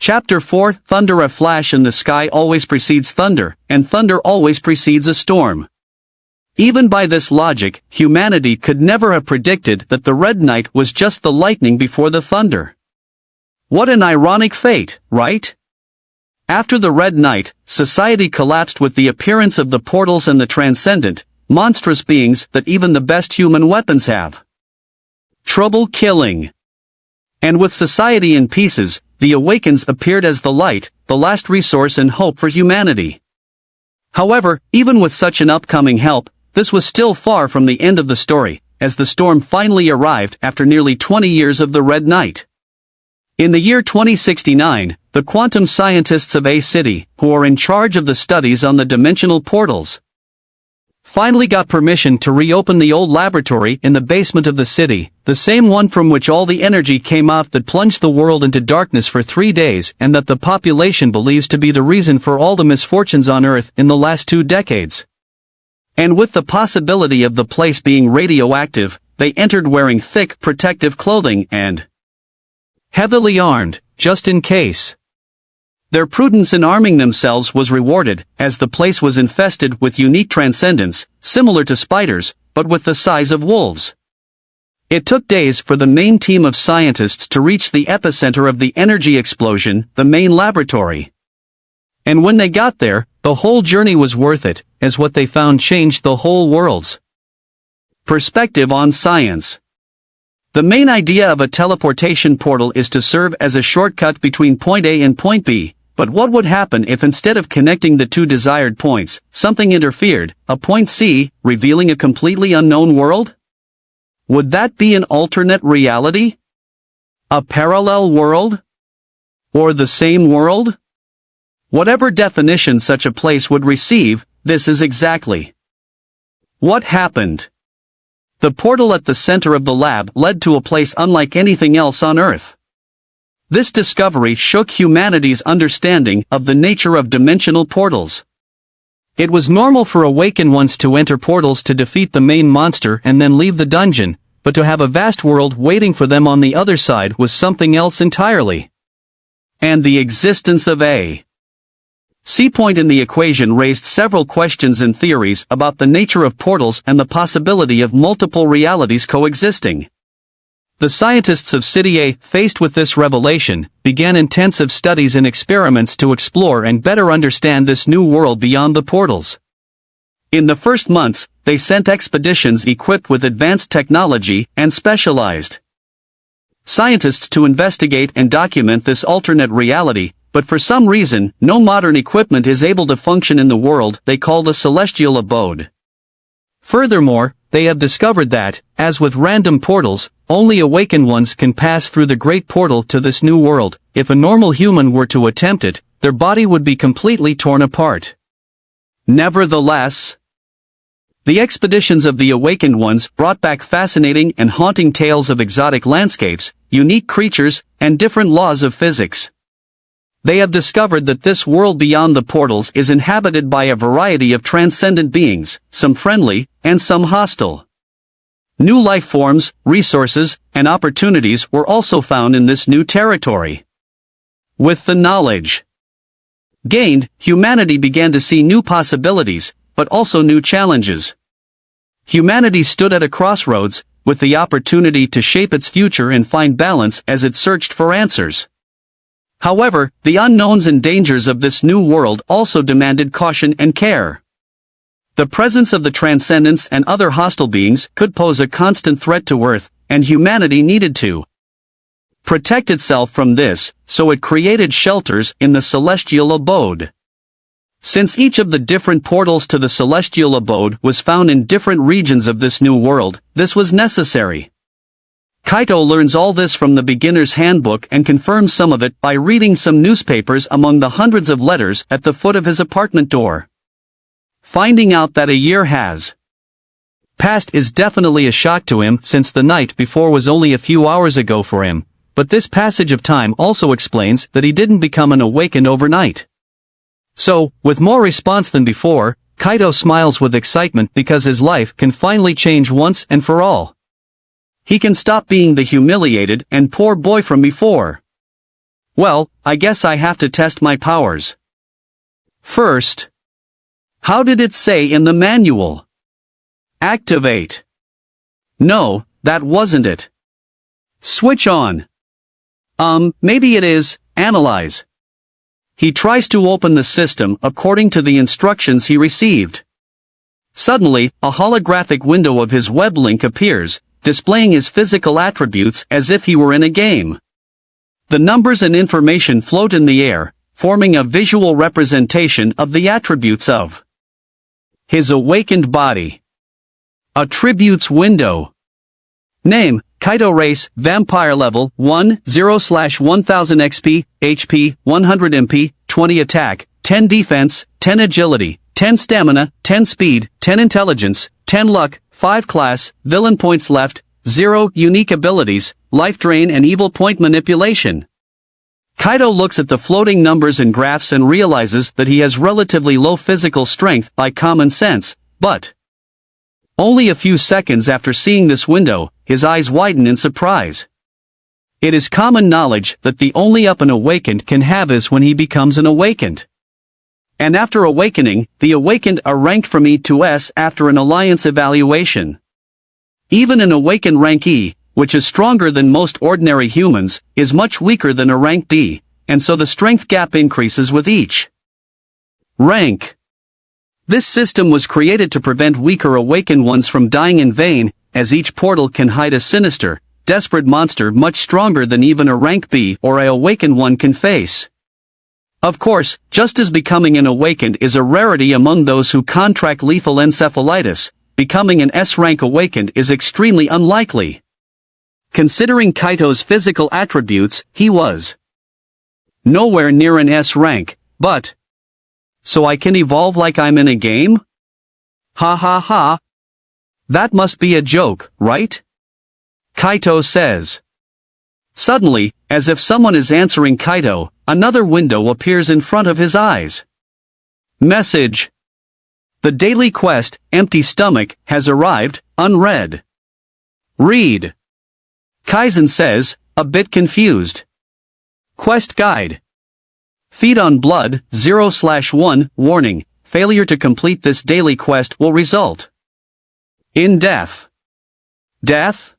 Chapter 4 Thunder. A flash in the sky always precedes thunder, and thunder always precedes a storm. Even by this logic, humanity could never have predicted that the red night was just the lightning before the thunder. What an ironic fate, right? After the red night, society collapsed with the appearance of the portals and the transcendent, monstrous beings that even the best human weapons have trouble killing. And with society in pieces, the Awakens appeared as the light, the last resource and hope for humanity. However, even with such an upcoming help, this was still far from the end of the story, as the storm finally arrived after nearly 20 years of the Red Night. In the year 2069, the quantum scientists of A City, who are in charge of the studies on the dimensional portals, finally got permission to reopen the old laboratory in the basement of the city, the same one from which all the energy came out that plunged the world into darkness for 3 days and that the population believes to be the reason for all the misfortunes on Earth in the last 2 decades. And with the possibility of the place being radioactive, they entered wearing thick protective clothing and heavily armed, just in case. Their prudence in arming themselves was rewarded, as the place was infested with unique transcendents, similar to spiders, but with the size of wolves. It took days for the main team of scientists to reach the epicenter of the energy explosion, the main laboratory. And when they got there, the whole journey was worth it, as what they found changed the whole world's perspective on science. The main idea of a teleportation portal is to serve as a shortcut between point A and point B. But what would happen if instead of connecting the 2 desired points, something interfered, a point C, revealing a completely unknown world? Would that be an alternate reality? A parallel world? Or the same world? Whatever definition such a place would receive, this is exactly what happened. The portal at the center of the lab led to a place unlike anything else on Earth. This discovery shook humanity's understanding of the nature of dimensional portals. It was normal for awakened ones to enter portals to defeat the main monster and then leave the dungeon, but to have a vast world waiting for them on the other side was something else entirely. And the existence of a C point in the equation raised several questions and theories about the nature of portals and the possibility of multiple realities coexisting. The scientists of City A, faced with this revelation, began intensive studies and experiments to explore and better understand this new world beyond the portals. In the first months, they sent expeditions equipped with advanced technology and specialized scientists to investigate and document this alternate reality, but for some reason, no modern equipment is able to function in the world they call the celestial abode. Furthermore, they have discovered that, as with random portals, only awakened ones can pass through the great portal to this new world. If a normal human were to attempt it, their body would be completely torn apart. Nevertheless, the expeditions of the awakened ones brought back fascinating and haunting tales of exotic landscapes, unique creatures, and different laws of physics. They have discovered that this world beyond the portals is inhabited by a variety of transcendent beings, some friendly, and some hostile. New life forms, resources, and opportunities were also found in this new territory. With the knowledge gained, humanity began to see new possibilities, but also new challenges. Humanity stood at a crossroads, with the opportunity to shape its future and find balance as it searched for answers. However, the unknowns and dangers of this new world also demanded caution and care. The presence of the transcendents and other hostile beings could pose a constant threat to Earth, and humanity needed to protect itself from this, so it created shelters in the celestial abode. Since each of the different portals to the celestial abode was found in different regions of this new world, this was necessary. Kaido learns all this from the beginner's handbook and confirms some of it by reading some newspapers among the hundreds of letters at the foot of his apartment door. Finding out that a year has passed is definitely a shock to him, since the night before was only a few hours ago for him, but this passage of time also explains that he didn't become an awakened overnight. So, with more response than before, Kaido smiles with excitement because his life can finally change once and for all. He can stop being the humiliated and poor boy from before. Well, I guess I have to test my powers. First. How did it say in the manual? Activate. No, that wasn't it. Switch on. Maybe it is, analyze. He tries to open the system according to the instructions he received. Suddenly, a holographic window of his web link appears, displaying his physical attributes as if he were in a game. The numbers and information float in the air, forming a visual representation of the attributes of his awakened body. Attributes window. Name, Kaido race, vampire level, 1, 0/1000 XP, HP, 100 MP, 20 attack, 10 defense, 10 agility, 10 stamina, 10 speed, 10 intelligence, 10 luck, 5 class, villain points left, 0 unique abilities, life drain and evil point manipulation. Kaido looks at the floating numbers and graphs and realizes that he has relatively low physical strength by common sense, but only a few seconds after seeing this window, his eyes widen in surprise. It is common knowledge that the only up an awakened can have is when he becomes an awakened. And after awakening, the awakened are ranked from E to S after an alliance evaluation. Even an awakened rank E, which is stronger than most ordinary humans, is much weaker than a rank D, and so the strength gap increases with each rank. This system was created to prevent weaker awakened ones from dying in vain, as each portal can hide a sinister, desperate monster much stronger than even a rank B or a awakened one can face. Of course, just as becoming an awakened is a rarity among those who contract lethal encephalitis, becoming an S-rank awakened is extremely unlikely. Considering Kaido's physical attributes, he was nowhere near an S rank, but so I can evolve like I'm in a game? Ha ha ha. That must be a joke, right? Kaido says. Suddenly, as if someone is answering Kaido, another window appears in front of his eyes. Message. The daily quest, Empty Stomach, has arrived, unread. Read. Kaizen says, a bit confused. Quest guide. Feed on blood, 0/1, warning, failure to complete this daily quest will result in death. Death?